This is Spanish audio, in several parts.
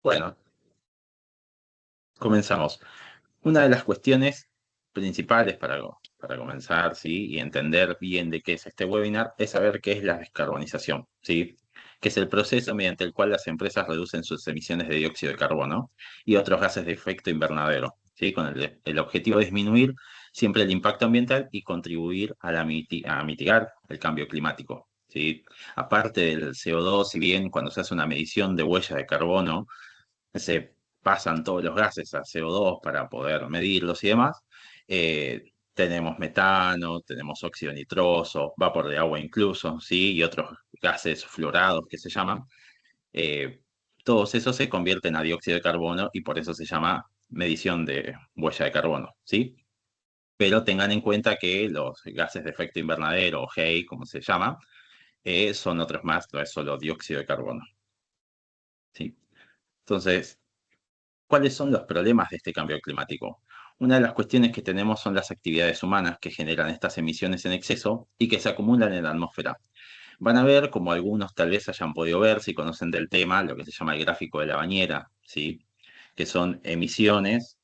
Bueno, comenzamos. Una de las cuestiones principales para comenzar, ¿sí? Y entender bien de qué es este webinar es saber qué es la descarbonización, ¿sí? Que es el proceso mediante el cual las empresas reducen sus emisiones de dióxido de carbono y otros gases de efecto invernadero, ¿sí? Con el objetivo de disminuir siempre el impacto ambiental y contribuir a, a mitigar el cambio climático, ¿sí? Aparte del CO2, si bien cuando se hace una medición de huella de carbono, se pasan todos los gases a CO2 para poder medirlos y demás. Tenemos metano, tenemos óxido nitroso, vapor de agua incluso, ¿sí? Y otros gases fluorados que se llaman. Eh, Todos esos se convierten a dióxido de carbono y por eso se llama medición de huella de carbono, ¿sí? Pero tengan en cuenta que los gases de efecto invernadero, o GEI, como se llama, son otros más, no es solo dióxido de carbono, ¿sí? Entonces, ¿cuáles son los problemas de este cambio climático? Una de las cuestiones que tenemos son las actividades humanas que generan estas emisiones en exceso y que se acumulan en la atmósfera. Van a ver, como algunos tal vez hayan podido ver, si conocen del tema, lo que se llama el gráfico de la bañera, ¿sí? Que son emisiones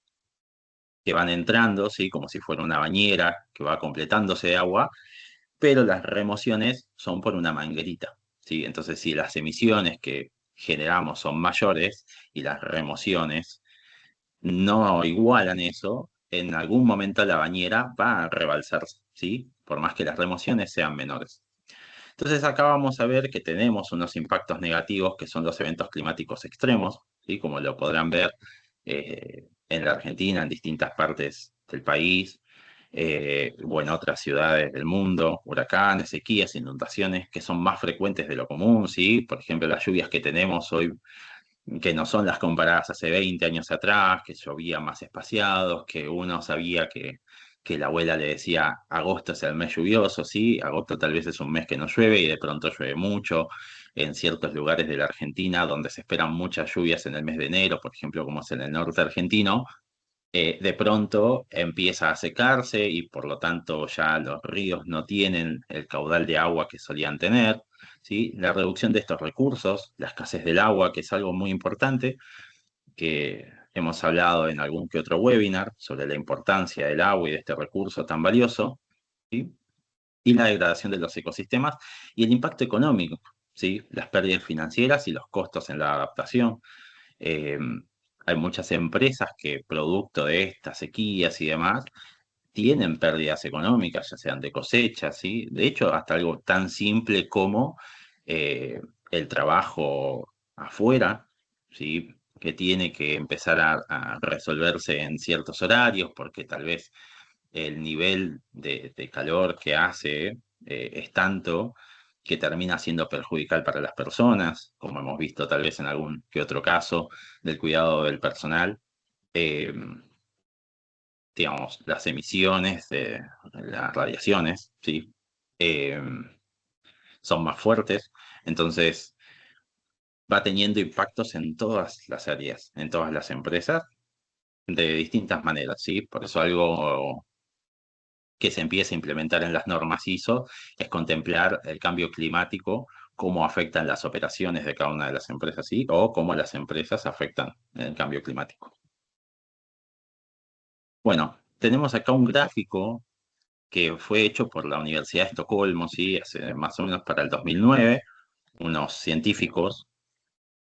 que van entrando, ¿sí? Como si fuera una bañera que va completándose de agua, pero las remociones son por una manguerita, ¿sí? Entonces, si las emisiones que generamos son mayores y las remociones no igualan eso, en algún momento la bañera va a rebalsarse, ¿sí? Por más que las remociones sean menores. Entonces acá vamos a ver que tenemos unos impactos negativos que son los eventos climáticos extremos, ¿sí? Como lo podrán ver en la Argentina, en distintas partes del país, o en otras ciudades del mundo, huracanes, sequías, inundaciones que son más frecuentes de lo común, ¿sí? Por ejemplo, las lluvias que tenemos hoy que no son las comparadas hace 20 años atrás, que llovía más espaciados, que uno sabía que la abuela le decía, agosto es el mes lluvioso, sí, agosto tal vez es un mes que no llueve y de pronto llueve mucho en ciertos lugares de la Argentina donde se esperan muchas lluvias en el mes de enero, por ejemplo, como es en el norte argentino, de pronto empieza a secarse y por lo tanto ya los ríos no tienen el caudal de agua que solían tener, ¿sí? La reducción de estos recursos, la escasez del agua, que es algo muy importante, que hemos hablado en algún que otro webinar sobre la importancia del agua y de este recurso tan valioso, ¿sí? Y la degradación de los ecosistemas y el impacto económico, ¿sí? Las pérdidas financieras y los costos en la adaptación. Eh, Hay muchas empresas que, producto de estas sequías y demás, tienen pérdidas económicas, ya sean de cosechas, ¿sí? De hecho, hasta algo tan simple como eh, el trabajo afuera, ¿sí? Que tiene que empezar a resolverse en ciertos horarios, porque tal vez el nivel de calor que hace es tanto que termina siendo perjudicial para las personas, como hemos visto tal vez en algún que otro caso del cuidado del personal. Eh, digamos, las emisiones de las radiaciones, ¿sí? Eh, Son más fuertes, entonces va teniendo impactos en todas las áreas, en todas las empresas, de distintas maneras, ¿sí? Por eso algo que se empieza a implementar en las normas ISO es contemplar el cambio climático, cómo afectan las operaciones de cada una de las empresas, ¿sí? O cómo las empresas afectan el cambio climático. Bueno, tenemos acá un gráfico que fue hecho por la Universidad de Estocolmo, ¿sí? Hace más o menos para el 2009, unos científicos,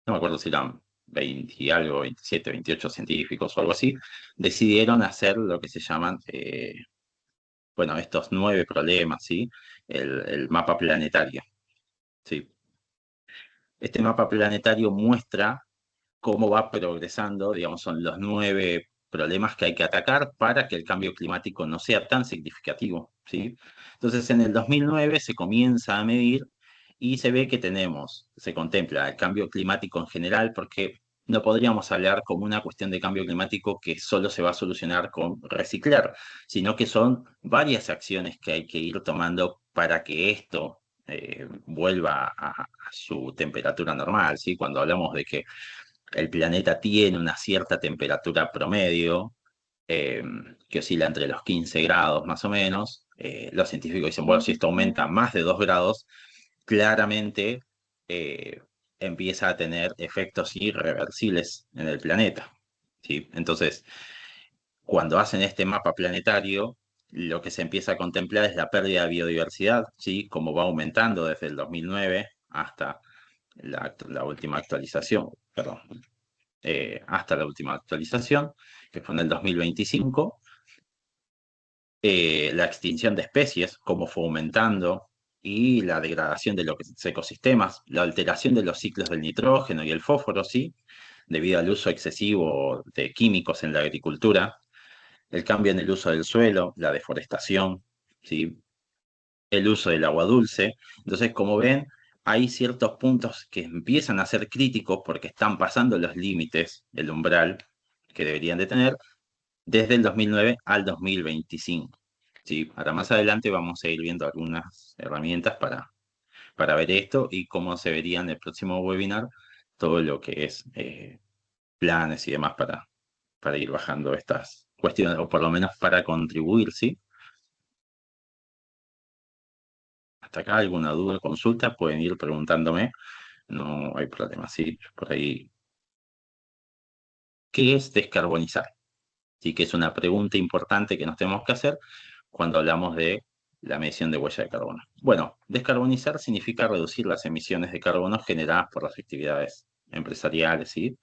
no me acuerdo si eran 20 y algo, 27, 28 científicos o algo así, decidieron hacer lo que se llaman, bueno, estos 9 problemas, ¿sí? El mapa planetario, ¿sí? Este mapa planetario muestra cómo va progresando, digamos, son los 9 problemas que hay que atacar para que el cambio climático no sea tan significativo, ¿sí? Entonces, en el 2009 se comienza a medir y se ve que se contempla el cambio climático en general, porque no podríamos hablar como una cuestión de cambio climático que solo se va a solucionar con reciclar, sino que son varias acciones que hay que ir tomando para que esto vuelva a su temperatura normal, ¿sí? Cuando hablamos de que el planeta tiene una cierta temperatura promedio eh, que oscila entre los 15 grados más o menos. Los científicos dicen, bueno, si esto aumenta más de 2 grados, claramente empieza a tener efectos irreversibles en el planeta, ¿sí? Entonces, cuando hacen este mapa planetario, lo que se empieza a contemplar es la pérdida de biodiversidad, ¿sí? Como va aumentando desde el 2009 hasta la última actualización, perdón, hasta la última actualización, que fue en el 2025. La extinción de especies, cómo fue aumentando, y la degradación de los ecosistemas, la alteración de los ciclos del nitrógeno y el fósforo, ¿sí? Debido al uso excesivo de químicos en la agricultura, el cambio en el uso del suelo, la deforestación, ¿sí? El uso del agua dulce. Entonces, como ven, hay ciertos puntos que empiezan a ser críticos porque están pasando los límites, el umbral que deberían de tener, desde el 2009 al 2025. Sí, para más adelante vamos a ir viendo algunas herramientas para ver esto y cómo se vería en el próximo webinar todo lo que es planes y demás para ir bajando estas cuestiones, o por lo menos para contribuir, ¿sí? Hasta acá alguna duda o consulta pueden ir preguntándome, no hay problema, sí, por ahí. ¿Qué es descarbonizar? Sí, que es una pregunta importante que nos tenemos que hacer cuando hablamos de la medición de huella de carbono. Bueno, descarbonizar significa reducir las emisiones de carbono generadas por las actividades empresariales, ¿sí?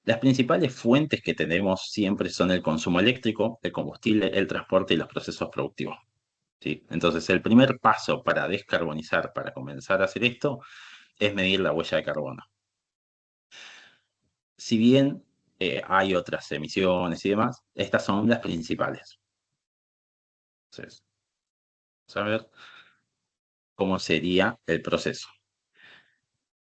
Las principales fuentes que tenemos siempre son el consumo eléctrico, el combustible, el transporte y los procesos productivos, ¿sí? Entonces, el primer paso para descarbonizar, para comenzar a hacer esto, es medir la huella de carbono. Si bien hay otras emisiones y demás, estas son las principales. Entonces, vamos a ver cómo sería el proceso.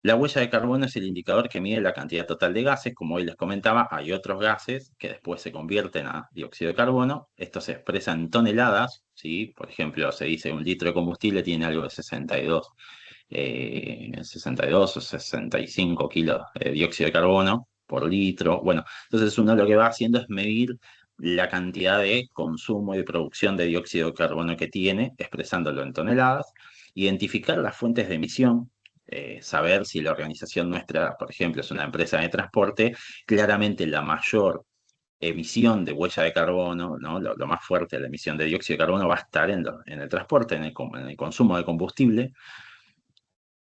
La huella de carbono es el indicador que mide la cantidad total de gases. Como hoy les comentaba, hay otros gases que después se convierten a dióxido de carbono. Esto se expresa en toneladas, ¿sí? Por ejemplo, se dice un litro de combustible tiene algo de 62 o 65 kilos de dióxido de carbono por litro. Bueno, entonces uno lo que va haciendo es medir la cantidad de consumo y de producción de dióxido de carbono que tiene, expresándolo en toneladas, identificar las fuentes de emisión, saber si la organización nuestra, por ejemplo, es una empresa de transporte, claramente la mayor emisión de huella de carbono, ¿no? Lo más fuerte de la emisión de dióxido de carbono va a estar en el transporte, en el consumo de combustible,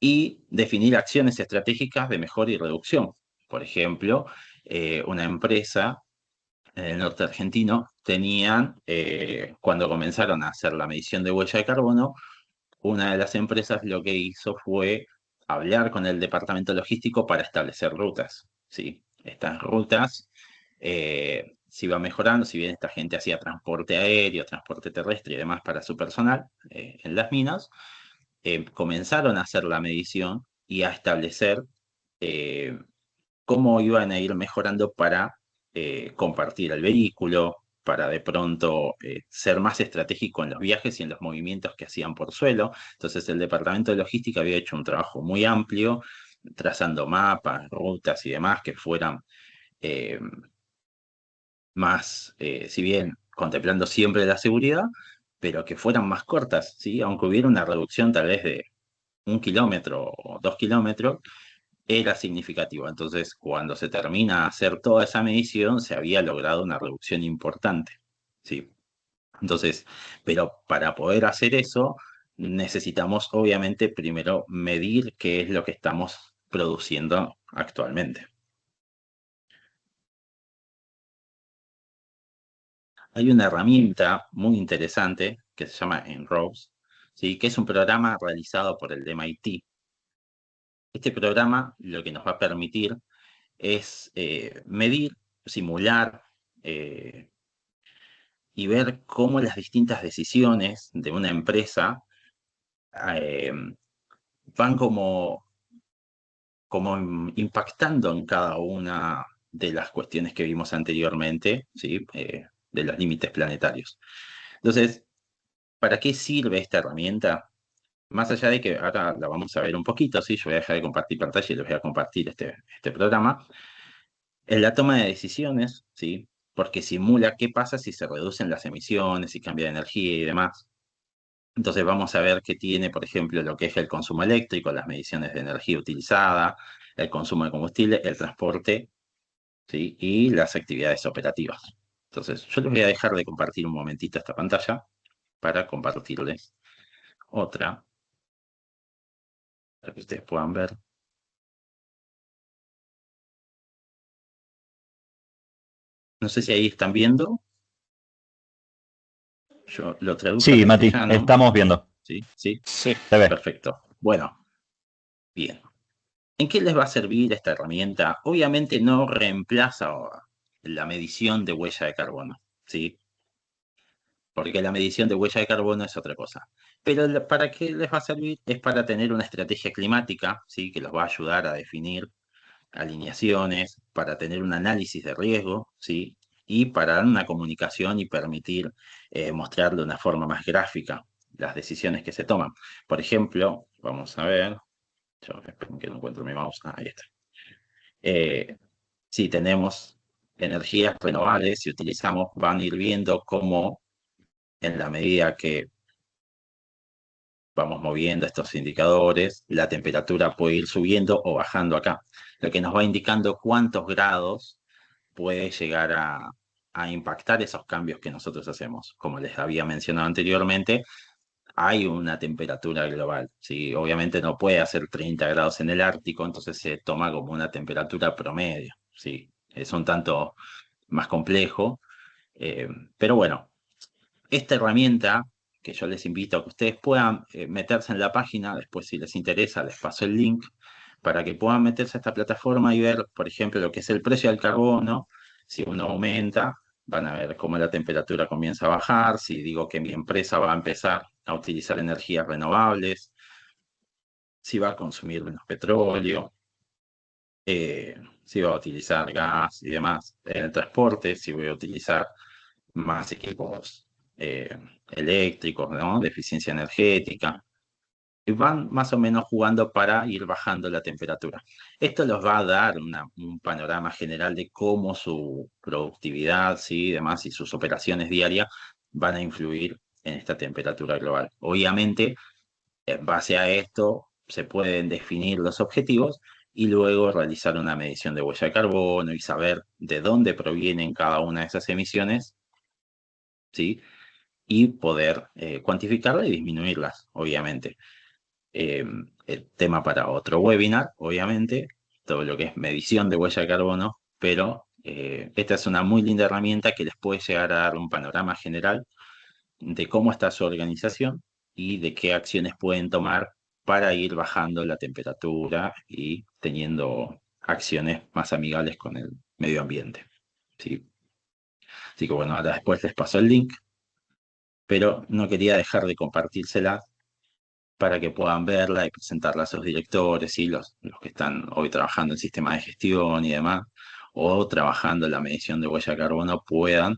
y definir acciones estratégicas de mejora y reducción. Por ejemplo, una empresa en el norte argentino tenían, cuando comenzaron a hacer la medición de huella de carbono, una de las empresas lo que hizo fue hablar con el departamento logístico para establecer rutas, ¿sí? Estas rutas se iban mejorando, si bien esta gente hacía transporte aéreo, transporte terrestre y demás para su personal en las minas, comenzaron a hacer la medición y a establecer eh, cómo iban a ir mejorando para compartir el vehículo, para de pronto ser más estratégico en los viajes y en los movimientos que hacían por suelo. Entonces el departamento de logística había hecho un trabajo muy amplio, trazando mapas, rutas y demás que fueran eh, más, si bien contemplando siempre la seguridad, pero que fueran más cortas, ¿sí? Aunque hubiera una reducción tal vez de 1 kilómetro o 2 kilómetros, era significativo. Entonces, cuando se termina de hacer toda esa medición, se había logrado una reducción importante. ¿Sí? Entonces, pero para poder hacer eso, necesitamos obviamente primero medir qué es lo que estamos produciendo actualmente. Hay una herramienta muy interesante que se llama En-ROADS, ¿sí? Que es un programa realizado por el MIT. Este programa lo que nos va a permitir es medir, simular y ver cómo las distintas decisiones de una empresa eh, van como impactando en cada una de las cuestiones que vimos anteriormente, ¿sí? De los límites planetarios. Entonces, ¿para qué sirve esta herramienta? Más allá de que ahora la vamos a ver un poquito, ¿sí? Yo voy a dejar de compartir pantalla y les voy a compartir este programa. En la toma de decisiones, ¿sí? Porque simula qué pasa si se reducen las emisiones, si cambia de energía y demás. Entonces vamos a ver qué tiene, por ejemplo, lo que es el consumo eléctrico, las mediciones de energía utilizada, el consumo de combustible, el transporte, ¿sí? Y las actividades operativas. Entonces, yo les voy a dejar de compartir un momentito esta pantalla para compartirles otra, para que ustedes puedan ver. No sé si ahí están viendo. Yo lo traduje al Sí, Mati, castellano. estamos viendo. ¿Sí? ¿Sí? Sí. Se ve. Perfecto. Bueno, bien. ¿En qué les va a servir esta herramienta? Obviamente no reemplaza la medición de huella de carbono, ¿sí? Porque la medición de huella de carbono es otra cosa. Pero ¿para qué les va a servir? Es para tener una estrategia climática, ¿sí? Que los va a ayudar a definir alineaciones, para tener un análisis de riesgo, ¿sí? Y para dar una comunicación y permitir mostrar de una forma más gráfica las decisiones que se toman. Por ejemplo, vamos a ver, yo espero que no encuentro mi mouse, ahí está. Eh, si tenemos energías renovables, si utilizamos, van a ir viendo cómo en la medida que vamos moviendo estos indicadores, la temperatura puede ir subiendo o bajando acá, lo que nos va indicando cuántos grados puede llegar a impactar esos cambios que nosotros hacemos. Como les había mencionado anteriormente, hay una temperatura global, ¿sí? Obviamente no puede hacer 30 grados en el Ártico, entonces se toma como una temperatura promedio, ¿sí? Es un tanto más complejo, eh, pero bueno, esta herramienta que yo les invito a que ustedes puedan meterse en la página, después si les interesa les paso el link, para que puedan meterse a esta plataforma y ver, por ejemplo, lo que es el precio del carbono, si uno aumenta, van a ver cómo la temperatura comienza a bajar, si digo que mi empresa va a empezar a utilizar energías renovables, si va a consumir menos petróleo, si va a utilizar gas y demás en el transporte, si voy a utilizar más equipos eléctricos, ¿no? De eficiencia energética. Y van más o menos jugando para ir bajando la temperatura. Esto los va a dar un panorama general de cómo su productividad, ¿sí? Y demás, y sus operaciones diarias van a influir en esta temperatura global. Obviamente, en base a esto, se pueden definir los objetivos y luego realizar una medición de huella de carbono y saber de dónde provienen cada una de esas emisiones, ¿sí? Y poder cuantificarlas y disminuirlas, obviamente. El tema para otro webinar, obviamente, todo lo que es medición de huella de carbono, pero esta es una muy linda herramienta que les puede llegar a dar un panorama general de cómo está su organización y de qué acciones pueden tomar para ir bajando la temperatura y teniendo acciones más amigables con el medio ambiente. ¿Sí? Así que bueno, ahora después les paso el link, pero no quería dejar de compartírsela para que puedan verla y presentarla a sus directores y los que están hoy trabajando en sistemas de gestión y demás, o trabajando en la medición de huella de carbono, puedan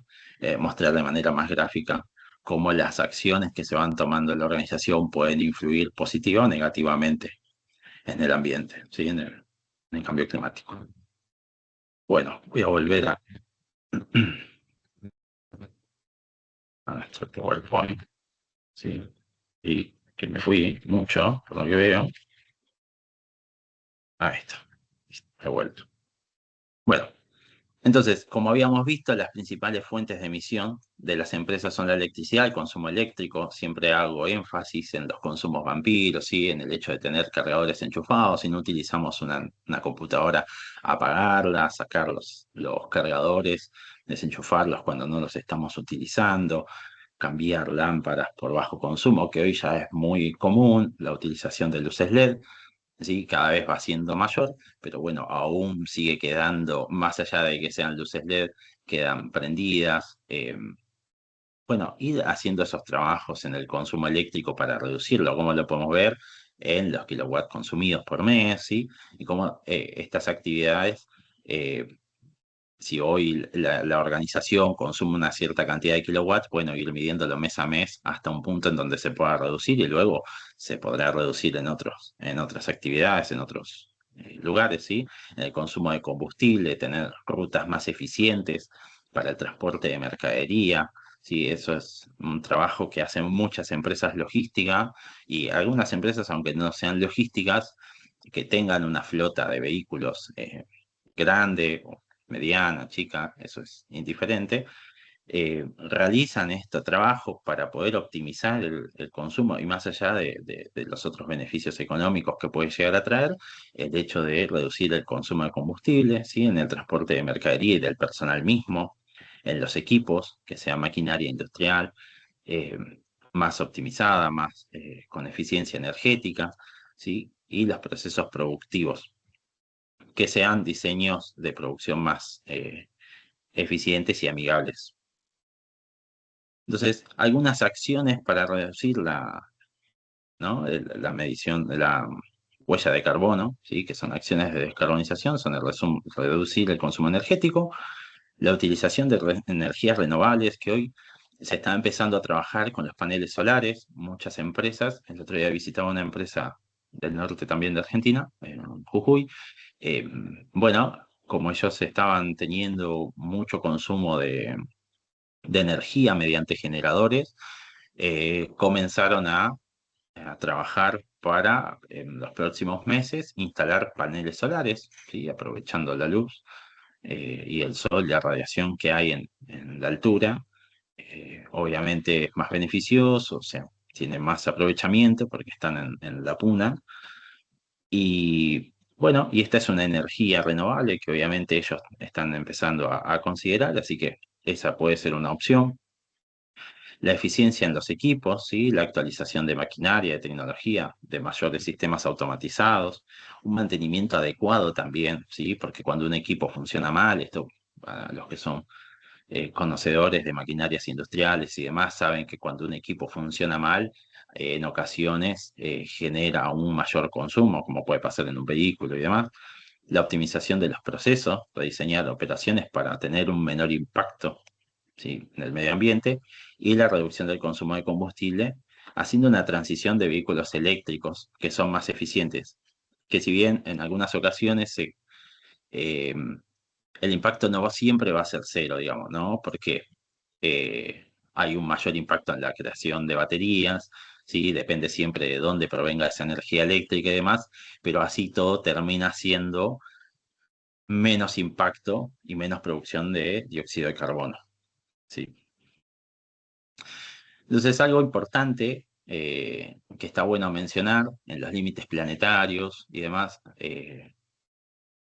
mostrar de manera más gráfica cómo las acciones que se van tomando en la organización pueden influir positiva o negativamente en el ambiente, ¿sí? En el cambio climático. Bueno, voy a volver a nuestro PowerPoint, ¿sí? Y que me fui mucho, por lo que veo. Ahí está, he vuelto. Bueno, entonces, como habíamos visto, las principales fuentes de emisión de las empresas son la electricidad, el consumo eléctrico. Siempre hago énfasis en los consumos vampiros, ¿sí? En el hecho de tener cargadores enchufados. Si no utilizamos una computadora, apagarla, sacar los cargadores, desenchufarlos cuando no los estamos utilizando, cambiar lámparas por bajo consumo, que hoy ya es muy común, la utilización de luces LED. ¿Sí? Cada vez va siendo mayor, pero bueno, aún sigue quedando, más allá de que sean luces LED, quedan prendidas. Bueno, ir haciendo esos trabajos en el consumo eléctrico para reducirlo, como lo podemos ver en los kilowatts consumidos por mes, ¿sí? Y cómo estas actividades eh, si hoy la organización consume una cierta cantidad de kilowatts, bueno, ir midiéndolo mes a mes hasta un punto en donde se pueda reducir y luego se podrá reducir en otras actividades, en otros lugares, ¿sí? En el consumo de combustible, tener rutas más eficientes para el transporte de mercadería, Sí, eso es un trabajo que hacen muchas empresas logísticas y algunas empresas, aunque no sean logísticas, que tengan una flota de vehículos grande o mediana, chica, eso es indiferente, realizan este trabajo para poder optimizar el consumo y más allá de los otros beneficios económicos que puede llegar a traer, el hecho de reducir el consumo de combustible, ¿sí? En el transporte de mercadería y del personal mismo, en los equipos, que sea maquinaria industrial, eh, más optimizada, más con eficiencia energética, ¿sí? Y los procesos productivos, que sean diseños de producción más eficientes y amigables. Entonces, algunas acciones para reducir ¿no? La medición de la huella de carbono, ¿sí? Que son acciones de descarbonización, son reducir el consumo energético, la utilización de energías renovables, que hoy se está empezando a trabajar con los paneles solares, muchas empresas, el otro día visitaba una empresa del norte también de Argentina, en Jujuy, eh, bueno, como ellos estaban teniendo mucho consumo de energía mediante generadores, comenzaron a trabajar para en los próximos meses instalar paneles solares, ¿sí? Aprovechando la luz y el sol, la radiación que hay en la altura. Obviamente es más beneficioso, o sea, tiene más aprovechamiento porque están en la puna. Y bueno, y esta es una energía renovable que obviamente ellos están empezando a considerar, así que esa puede ser una opción. La eficiencia en los equipos, ¿sí? La actualización de maquinaria, de tecnología, de mayores sistemas automatizados, un mantenimiento adecuado también, ¿sí? Porque cuando un equipo funciona mal, esto para los que son conocedores de maquinarias industriales y demás saben que cuando un equipo funciona mal, en ocasiones genera un mayor consumo, como puede pasar en un vehículo y demás. La optimización de los procesos, rediseñar operaciones para tener un menor impacto, ¿sí? En el medio ambiente y la reducción del consumo de combustible, haciendo una transición de vehículos eléctricos que son más eficientes, que si bien en algunas ocasiones eh, el impacto no siempre va a ser cero, digamos, ¿no? Porque hay un mayor impacto en la creación de baterías, ¿sí? Depende siempre de dónde provenga esa energía eléctrica y demás, pero así todo termina siendo menos impacto y menos producción de dióxido de carbono, ¿sí? Entonces, algo importante que está bueno mencionar en los límites planetarios y demás,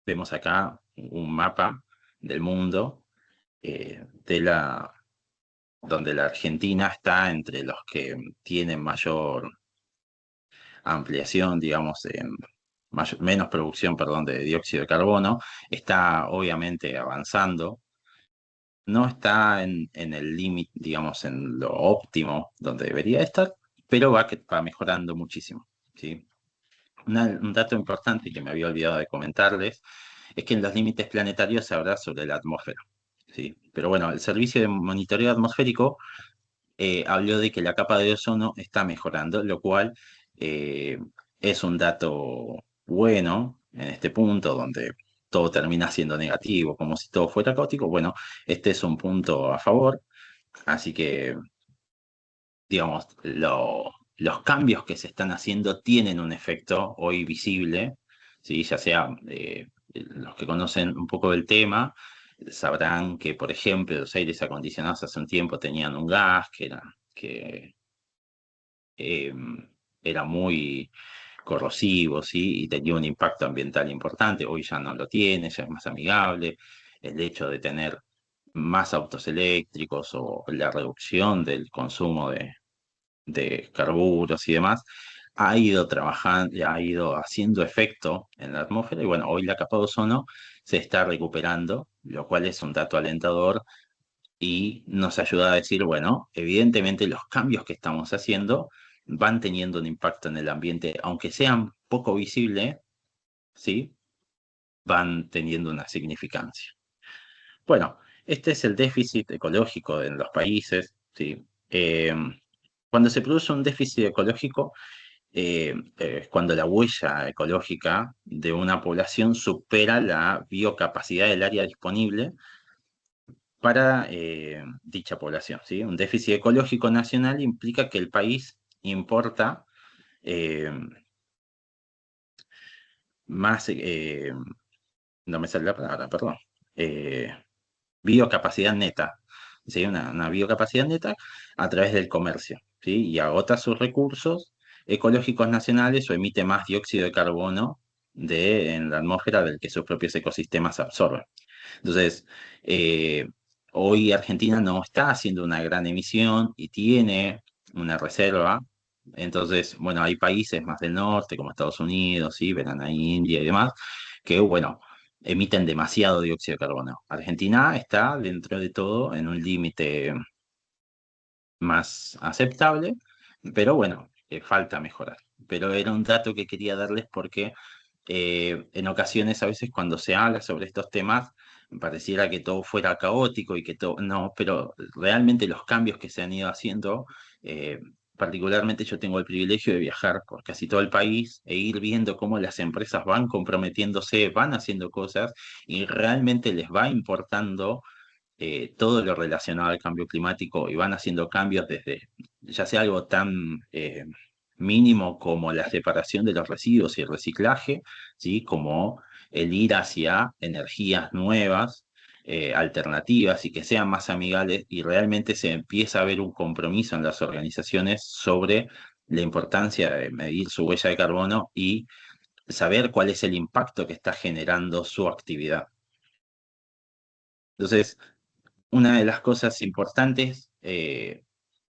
vemos acá un mapa del mundo donde la Argentina está entre los que tienen mayor ampliación, digamos, menos producción, perdón, de dióxido de carbono, está obviamente avanzando. No está en el límite, digamos, en lo óptimo donde debería estar, pero va mejorando muchísimo, ¿sí? Un dato importante que me había olvidado de comentarles es que en los límites planetarios se habla sobre la atmósfera, ¿sí? Pero bueno, el Servicio de Monitoreo Atmosférico habló de que la capa de ozono está mejorando, lo cual eh, es un dato bueno en este punto donde todo termina siendo negativo, como si todo fuera caótico. Bueno, este es un punto a favor, así que, digamos, los cambios que se están haciendo tienen un efecto hoy visible, ¿sí? Ya sea los que conocen un poco del tema. Sabrán que, por ejemplo, los aires acondicionados hace un tiempo tenían un gas que eh, era muy corrosivo, ¿sí? Y tenía un impacto ambiental importante. Hoy ya no lo tiene, ya es más amigable. El hecho de tener más autos eléctricos o la reducción del consumo de carburos y demás, ha ido trabajando, ha ido haciendo efecto en la atmósfera y bueno, hoy la capa de ozono se está recuperando, lo cual es un dato alentador y nos ayuda a decir, bueno, evidentemente los cambios que estamos haciendo van teniendo un impacto en el ambiente, aunque sean poco visibles, ¿sí? Van teniendo una significancia. Bueno, este es el déficit ecológico en los países, ¿sí? Cuando se produce un déficit ecológico, es cuando la huella ecológica de una población supera la biocapacidad del área disponible para dicha población, ¿sí? Un déficit ecológico nacional implica que el país importa eh, más, no me sale la palabra, perdón, eh, biocapacidad neta, ¿sí? Una biocapacidad neta a través del comercio, ¿sí? Y agota sus recursos ecológicos nacionales o emite más dióxido de carbono en la atmósfera del que sus propios ecosistemas absorben. Entonces, hoy Argentina no está haciendo una gran emisión y tiene una reserva. Entonces, bueno, hay países más del norte, como Estados Unidos, ¿sí? Verán a India y demás, que, bueno, emiten demasiado dióxido de carbono. Argentina está, dentro de todo, en un límite más aceptable, pero bueno, falta mejorar. Pero era un dato que quería darles porque en ocasiones, a veces cuando se habla sobre estos temas, pareciera que todo fuera caótico y que todo, no, pero realmente los cambios que se han ido haciendo, eh, particularmente yo tengo el privilegio de viajar por casi todo el país e ir viendo cómo las empresas van comprometiéndose, van haciendo cosas y realmente les va importando todo lo relacionado al cambio climático y van haciendo cambios desde, ya sea algo tan mínimo como la separación de los residuos y el reciclaje, ¿sí? Como el ir hacia energías nuevas, alternativas y que sean más amigables y realmente se empieza a ver un compromiso en las organizaciones sobre la importancia de medir su huella de carbono y saber cuál es el impacto que está generando su actividad. Entonces, una de las cosas importantes,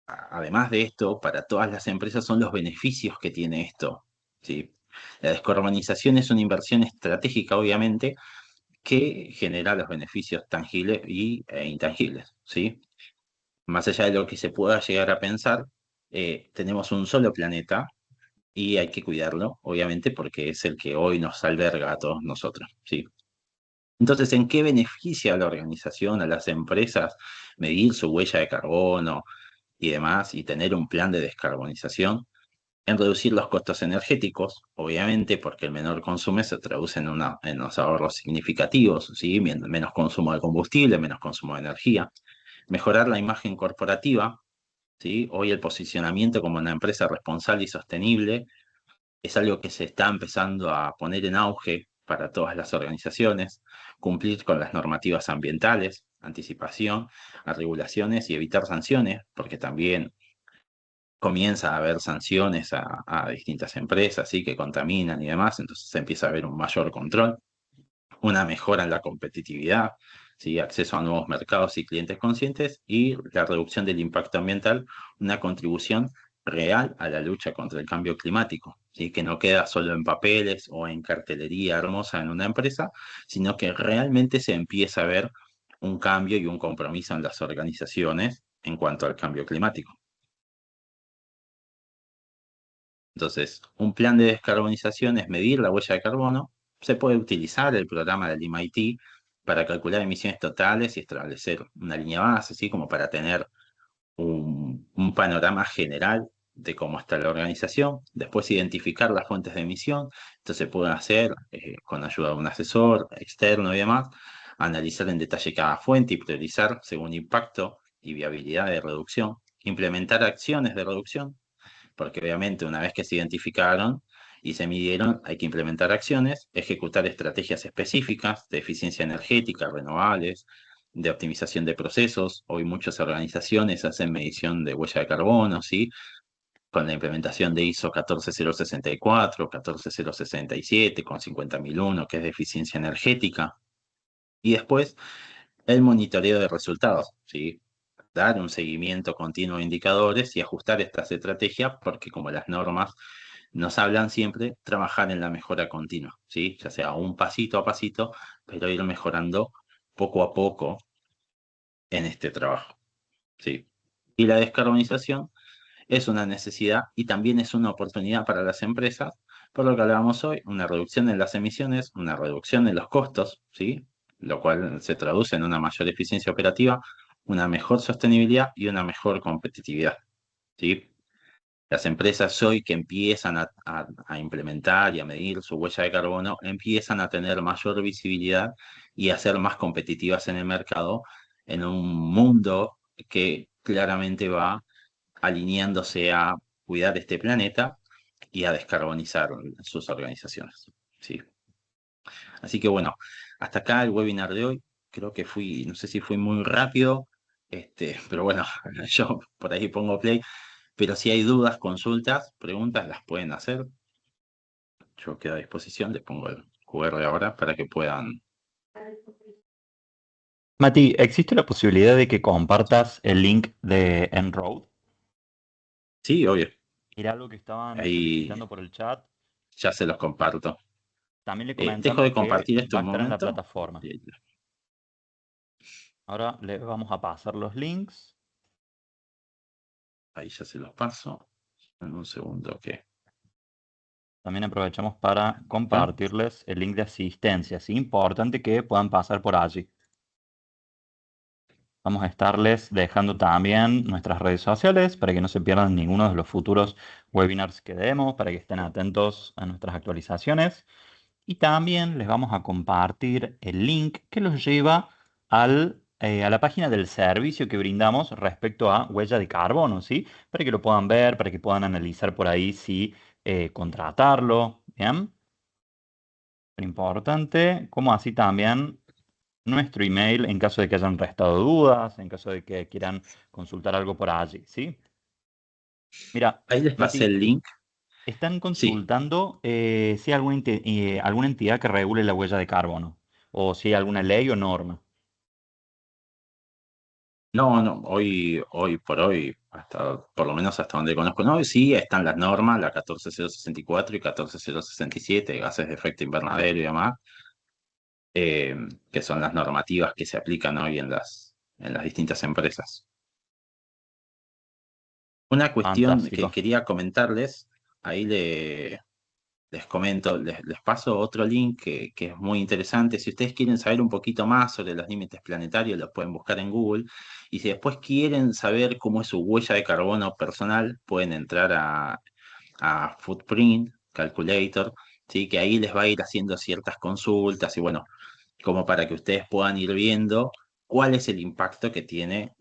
además de esto, para todas las empresas son los beneficios que tiene esto, ¿sí? La descarbonización es una inversión estratégica, obviamente, que genera los beneficios tangibles e intangibles, ¿sí? Más allá de lo que se pueda llegar a pensar, tenemos un solo planeta y hay que cuidarlo, obviamente, porque es el que hoy nos alberga a todos nosotros, ¿sí? Entonces, ¿en qué beneficia a la organización, a las empresas, medir su huella de carbono y demás y tener un plan de descarbonización? En reducir los costos energéticos, obviamente, porque el menor consumo se traduce en unos ahorros significativos, ¿sí? Menos consumo de combustible, menos consumo de energía. Mejorar la imagen corporativa, ¿sí? Hoy el posicionamiento como una empresa responsable y sostenible es algo que se está empezando a poner en auge para todas las organizaciones, cumplir con las normativas ambientales, anticipación a regulaciones y evitar sanciones, porque también comienza a haber sanciones a distintas empresas ¿sí? que contaminan y demás, entonces se empieza a haber un mayor control, una mejora en la competitividad, ¿sí? Acceso a nuevos mercados y clientes conscientes y la reducción del impacto ambiental, una contribución real a la lucha contra el cambio climático, ¿sí? Que no queda solo en papeles o en cartelería hermosa en una empresa, sino que realmente se empieza a ver un cambio y un compromiso en las organizaciones en cuanto al cambio climático. Entonces, un plan de descarbonización es medir la huella de carbono. Se puede utilizar el programa del MIT para calcular emisiones totales y establecer una línea base, así como para tener un panorama general de cómo está la organización. Después identificar las fuentes de emisión. Esto se puede hacer con ayuda de un asesor externo y demás. Analizar en detalle cada fuente y priorizar según impacto y viabilidad de reducción. Implementar acciones de reducción porque obviamente una vez que se identificaron y se midieron, hay que implementar acciones, ejecutar estrategias específicas de eficiencia energética, renovables, de optimización de procesos. Hoy muchas organizaciones hacen medición de huella de carbono, ¿sí? Con la implementación de ISO 14064, 14067, con 50001, que es de eficiencia energética. Y después el monitoreo de resultados, ¿sí? Dar un seguimiento continuo de indicadores y ajustar estas estrategias, porque como las normas nos hablan siempre, trabajar en la mejora continua, ¿sí? Ya sea un pasito a pasito, pero ir mejorando poco a poco en este trabajo, ¿sí? Y la descarbonización es una necesidad y también es una oportunidad para las empresas, por lo que hablábamos hoy, una reducción en las emisiones, una reducción en los costos, ¿sí? Lo cual se traduce en una mayor eficiencia operativa, una mejor sostenibilidad y una mejor competitividad, ¿sí? Las empresas hoy que empiezan a implementar y a medir su huella de carbono, empiezan a tener mayor visibilidad y a ser más competitivas en el mercado en un mundo que claramente va alineándose a cuidar este planeta y a descarbonizar sus organizaciones. Sí. Así que bueno, hasta acá el webinar de hoy. Creo que no sé si fui muy rápido, pero bueno, yo por ahí pongo play. Pero si hay dudas, consultas, preguntas, las pueden hacer. Yo quedo a disposición, les pongo el QR ahora para que puedan. Mati, ¿existe la posibilidad de que compartas el link de Enroad? Sí, obvio. Era algo que estaban Ahí solicitando por el chat. ya se los comparto. También le Dejo de comentamos que compartir esto va a un estar en la momento. plataforma. Ahora le vamos a pasar los links. Ahí ya se los paso. En un segundo que. También aprovechamos para ¿Va? compartirles el link de asistencia. Es importante que puedan pasar por allí. Vamos a estarles dejando también nuestras redes sociales para que no se pierdan ninguno de los futuros webinars que demos, para que estén atentos a nuestras actualizaciones. Y también les vamos a compartir el link que los lleva a la página del servicio que brindamos respecto a huella de carbono, ¿sí? Para que lo puedan ver, para que puedan analizar por ahí si contratarlo, ¿bien? Importante, como así también nuestro email en caso de que hayan restado dudas, en caso de que quieran consultar algo por allí, ¿sí? Mira, Ahí les pasé Mati, el link. están Sí. consultando si hay alguna entidad que regule la huella de carbono o si hay alguna ley o norma. No, no, hoy por hoy, hasta, por lo menos hasta donde conozco, no, sí están las normas, la 14064 y 14067, de gases de efecto invernadero y demás, eh, que son las normativas que se aplican hoy en las distintas empresas. Una cuestión que Fantástico. quería comentarles, ahí les comento, les paso otro link que es muy interesante. Si ustedes quieren saber un poquito más sobre los límites planetarios, los pueden buscar en Google. Y si después quieren saber cómo es su huella de carbono personal, pueden entrar a Footprint Calculator, ¿sí? Que ahí les va a ir haciendo ciertas consultas y bueno, como para que ustedes puedan ir viendo cuál es el impacto que tiene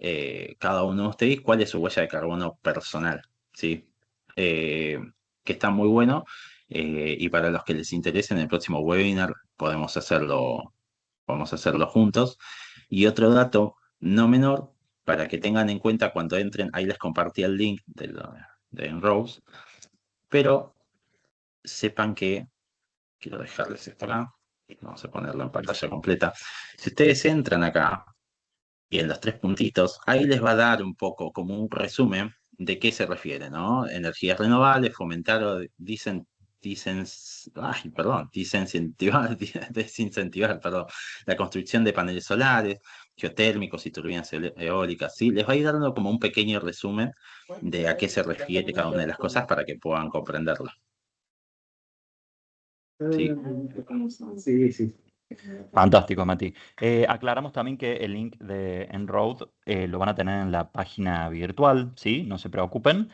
cada uno de ustedes, cuál es su huella de carbono personal, ¿sí? Eh, que está muy bueno y para los que les interese en el próximo webinar podemos hacerlo juntos. Y otro dato no menor, para que tengan en cuenta cuando entren, ahí les compartí el link de Enrose, pero sepan que, quiero dejarles esto acá, vamos a ponerlo en pantalla completa. Si ustedes entran acá y en los tres puntitos, ahí les va a dar un poco como un resumen de qué se refiere, ¿no? Energías renovables, fomentar o desincentivar, desincentivar, perdón, la construcción de paneles solares, geotérmicos y turbinas eólicas, ¿sí? Les va a ir dando como un pequeño resumen de a qué se refiere cada una de las cosas para que puedan comprenderlo. Sí. Sí, sí. Fantástico, Mati. Aclaramos también que el link de Enroad lo van a tener en la página virtual, ¿sí? No se preocupen.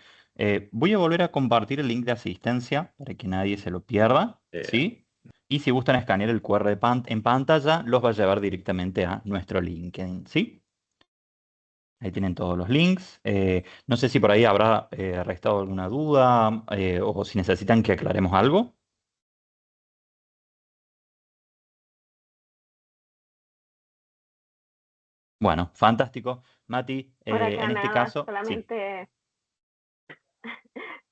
Voy a volver a compartir el link de asistencia para que nadie se lo pierda, Eh, ¿sí? Y si gustan escanear el QR en pantalla, los va a llevar directamente a nuestro LinkedIn, ¿sí? Ahí tienen todos los links. No sé si por ahí habrá restado alguna duda o si necesitan que aclaremos algo. Bueno, fantástico. Mati, Por acá en este nada, caso, sí.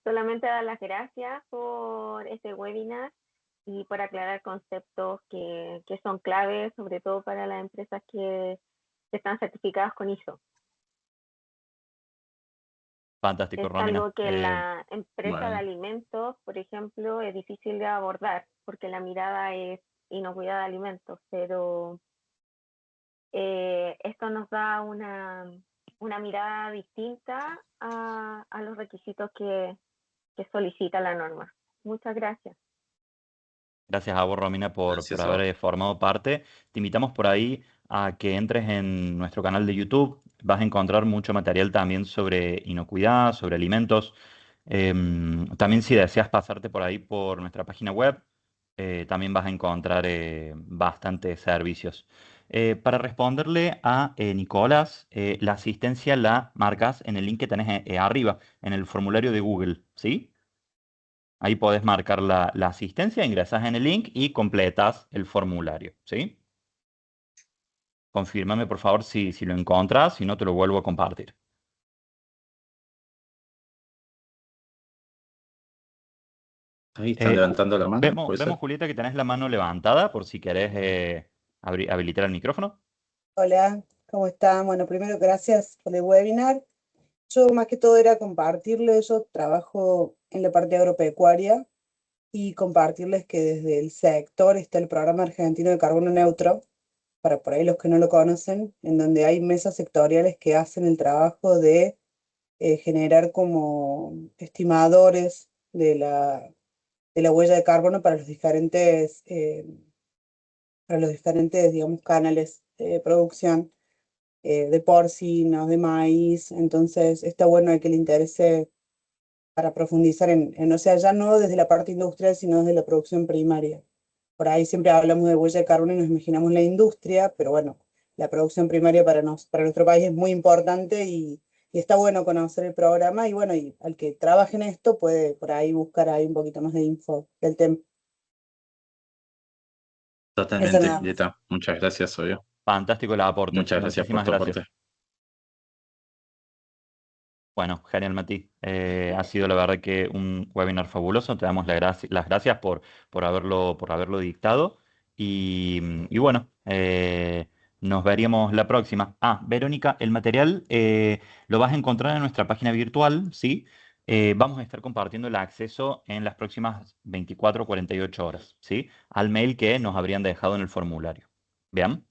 solamente dar las gracias por este webinar y por aclarar conceptos que son claves, sobre todo para las empresas que están certificadas con ISO. Fantástico, Es Romina. algo que la empresa de bueno, alimentos, por ejemplo, es difícil de abordar porque la mirada es inocuidad de alimentos, pero esto nos da una mirada distinta a los requisitos que solicita la norma. Muchas gracias. Gracias a vos, Romina, por gracias a haber vos. formado parte. Te invitamos por ahí a que entres en nuestro canal de YouTube. Vas a encontrar mucho material también sobre inocuidad, sobre alimentos. También si deseas pasarte por ahí por nuestra página web, también vas a encontrar bastantes servicios. Para responderle a Nicolás, la asistencia la marcas en el link que tenés arriba, en el formulario de Google, ¿sí? Ahí podés marcar la asistencia, ingresas en el link y completas el formulario, ¿sí? Confírmame, por favor, si lo encontrás, si no te lo vuelvo a compartir. Ahí están levantando la mano, ¿puede Vemos, ser? Julieta, que tenés la mano levantada por si querés habilitar el micrófono. Hola, ¿cómo están? Bueno, primero gracias por el webinar. Yo más que todo era compartirles, yo trabajo en la parte agropecuaria y compartirles que desde el sector está el Programa Argentino de Carbono Neutro, para por ahí los que no lo conocen, en donde hay mesas sectoriales que hacen el trabajo de generar como estimadores de la huella de carbono para los diferentes, digamos, canales de producción de porcinos, de maíz. Entonces está bueno el que le interese para profundizar o sea, ya no desde la parte industrial, sino desde la producción primaria. Por ahí siempre hablamos de huella de carbono y nos imaginamos la industria, pero bueno, la producción primaria para nuestro país es muy importante y está bueno conocer el programa y bueno, y al que trabaje en esto puede por ahí buscar ahí un poquito más de info del tema. Eso Totalmente, nada más. Julieta. Muchas gracias, obvio. Fantástico el aporte. Muchas gracias por Muchísimas tu gracias. aporte. Bueno, genial, Mati. Ha sido la verdad que un webinar fabuloso. Te damos las gracias por haberlo dictado. Y bueno, nos veríamos la próxima. Ah, Verónica, el material lo vas a encontrar en nuestra página virtual, ¿sí? Vamos a estar compartiendo el acceso en las próximas 24 o 48 horas, ¿sí? Al mail que nos habrían dejado en el formulario. ¿Bien?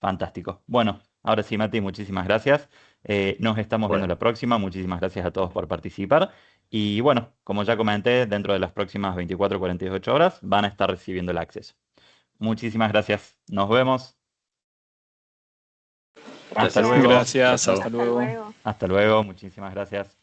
Fantástico. Bueno, ahora sí, Mati, muchísimas gracias. Nos estamos viendo Bueno, la próxima. Muchísimas gracias a todos por participar. Y bueno, como ya comenté, dentro de las próximas 24 o 48 horas van a estar recibiendo el acceso. Muchísimas gracias. Nos vemos. Hasta gracias. luego. Gracias, Chao, chao. hasta Hasta luego. luego. Hasta luego. Muchísimas gracias.